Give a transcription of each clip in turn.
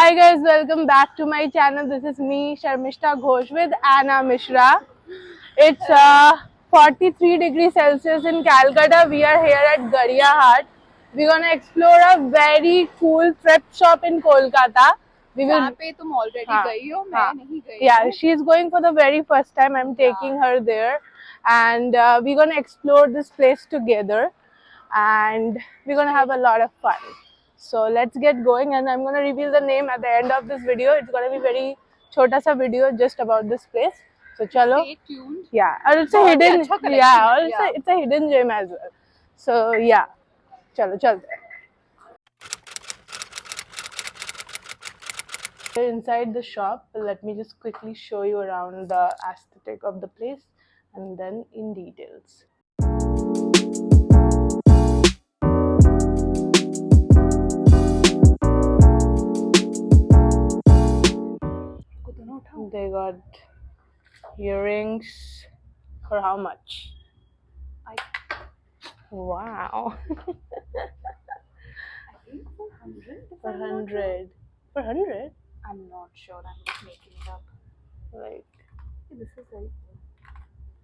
Hi guys, welcome back to my channel. This is me, Sharmishta Ghosh with Anna Mishra. It's 43 degrees Celsius in Calcutta. We are here at Gariya Haat. We're gonna explore a very cool thrift shop in Kolkata. We will. जहाँ पे तुम already हाँ, गई हो मैं हाँ. नहीं गई Yeah, हूँ she's going for the very first time. I'm taking her there, and we're gonna explore this place together, and we're gonna have a lot of fun. So let's get going, and I'm gonna reveal the name at the end of this video. It's gonna be very chota sa video just about this place. So chalo. Stay tuned. Yeah, or it's a बहुत ही hidden. अच्छा collection Yeah, or है, yeah. it's a hidden gem as well. So yeah, chalo chalte. We're inside the shop. Let me just quickly show you around the aesthetic of the place and then in details. They got earrings for how much? Wow. I think for 100. For 100. For 100? I'm not sure. I'm just making it up. Like, This is very cool.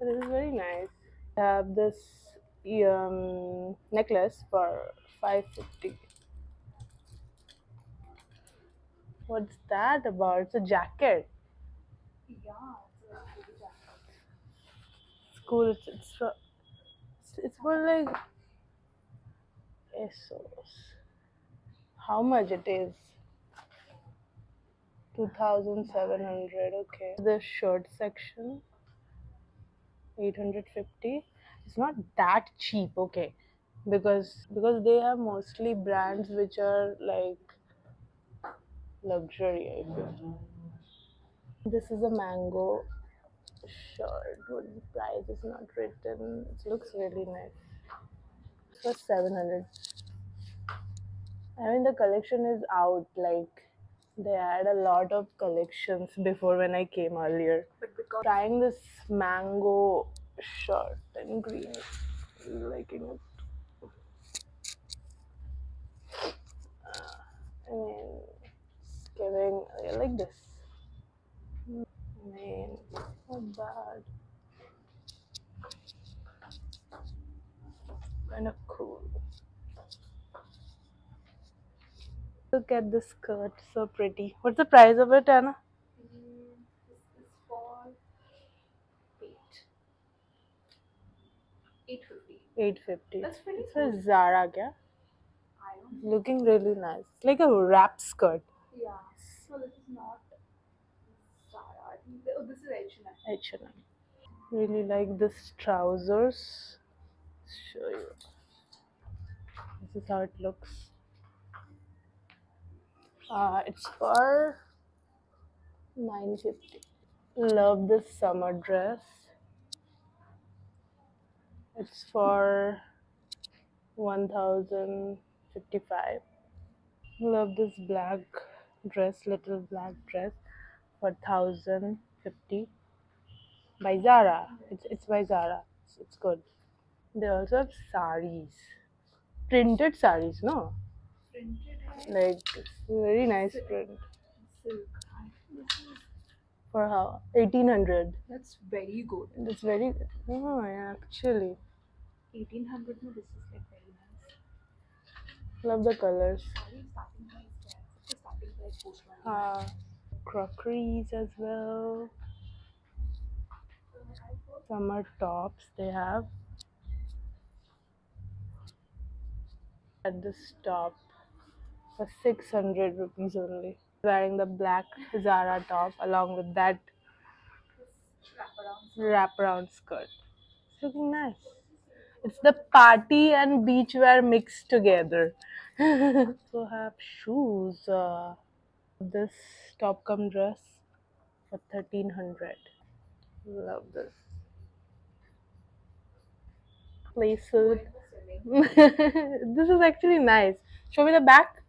this is very nice. I have this necklace for 550. What's that about? It's a jacket. Yeah, it's a pretty jacket. It's cool. It's for like ASOS. How much it is? 2,700. Okay. The shirt section, 850. It's not that cheap. Okay, because they have mostly brands which are like luxury, I feel. This is a mango shirt. What the price is not written. It looks really nice. For 700. I mean, the collection is out. Like, they had a lot of collections before when I came earlier. But because Trying this mango shirt in green, liking it. I mean, it's giving. I like this. I mean, not bad. Kind of cool. Look at this skirt, so pretty. What's the price of it, Anna? this is for 850. 850. That's pretty It's a Zara, kya? I don't know. Looking really nice. It's like a wrap skirt. Yeah. So this is not Zara. I think this is H&M. H&M. Really like this trousers. Show you. This is how it looks. It's for 950. Love this summer dress. It's for 1055. Love this black dress, little black dress for 1050 by Zara. It's by Zara. It's good. They also have saris, printed saris, no? Printed है. Like very nice print. Silk. This is For how? 1800. That's very good. That's very. Oh, yeah, actually. 1800 में this is like very nice. Love the colors. Sorry, starting price क्या है? सबसे starting price post वाली. Crockeries as well. Summer tops they have. At this top for 600 rupees only. Wearing the black Zara top along with that wraparound skirt. It's looking nice. It's the party and beachwear mixed together. So have shoes. This top come dress for 1300. Love this. Places. This is actually nice. Show me the back.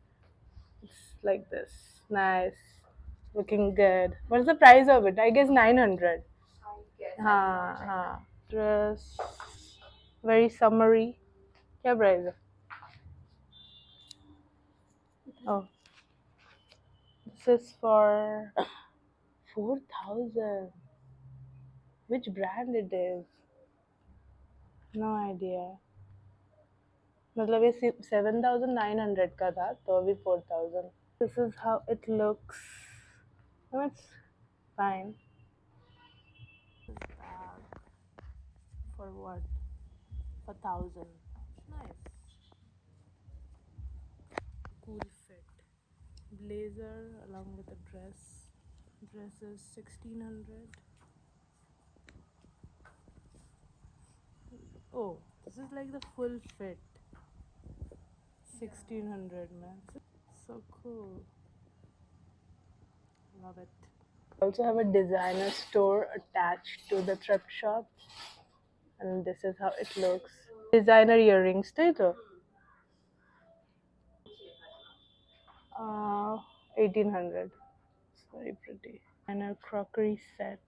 It's like this. Nice. Looking good. What's the price of it? I guess 900. I guess. Dress. Very summery. क्या price है? Oh, This is for 4,000. Which brand it is? No idea. मतलब ये 7,900 का था तो अभी 4,000. This is how it looks. No, it's fine. Bag for what? 1,000. Nice. Cool fit. Blazer along with a dress. Dress is 1,600. Oh, this is like the full fit. 1,600, man. So cool. Love it. Also have a designer store attached to the thrift shop, and this is how it looks. Designer earrings, তাই তো? 1,800. It's very pretty. And a crockery set.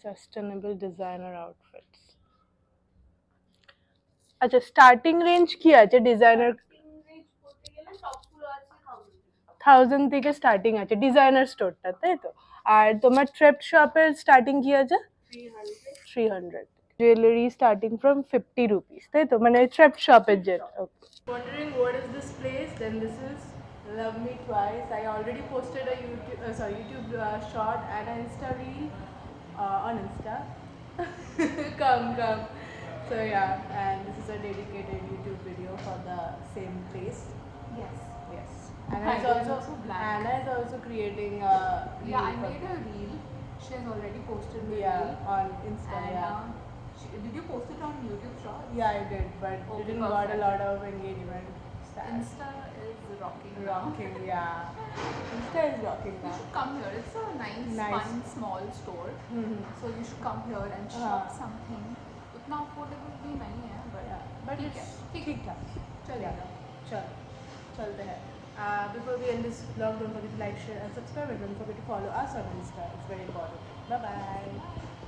Sustainable designer outfits. আচ্ছা starting range কি আছে designer? 1,000 থেকে starting আছে designer স্টোরটা, তাই তো? আর তোমার থ্রিফট শপের স্টার্টিং কি আছে? 300. Jewelry starting from 50 rupees, তাই তো? মানে থ্রিফট শপের যেটা. Wondering what is this place? Then this is Love Me Twice. I already posted a YouTube short and an Insta reel on Insta. Come. So yeah, and this is a dedicated YouTube video for the same place. Yes. Yes. My door is also black. Anna is also creating a reel. Yeah, I made a reel. She has already posted the reel. On Insta. And did you post it on YouTube Shorts? Yeah, I did, but Oh, it didn't got a perfect. lot of engagement. Sad. Insta is rocking. Rocking, yeah. Insta is rocking You now. should come here. It's a nice, fun, small store. So you should come here and shop something. उतना affordable भी नहीं है, but Yeah, but ठीक है, it's ठीक ठाक. चलेगा. चलते हैं. Before we end this vlog, don't forget to like, share, and subscribe, and don't forget to follow us on Insta. It's very important. Bye bye.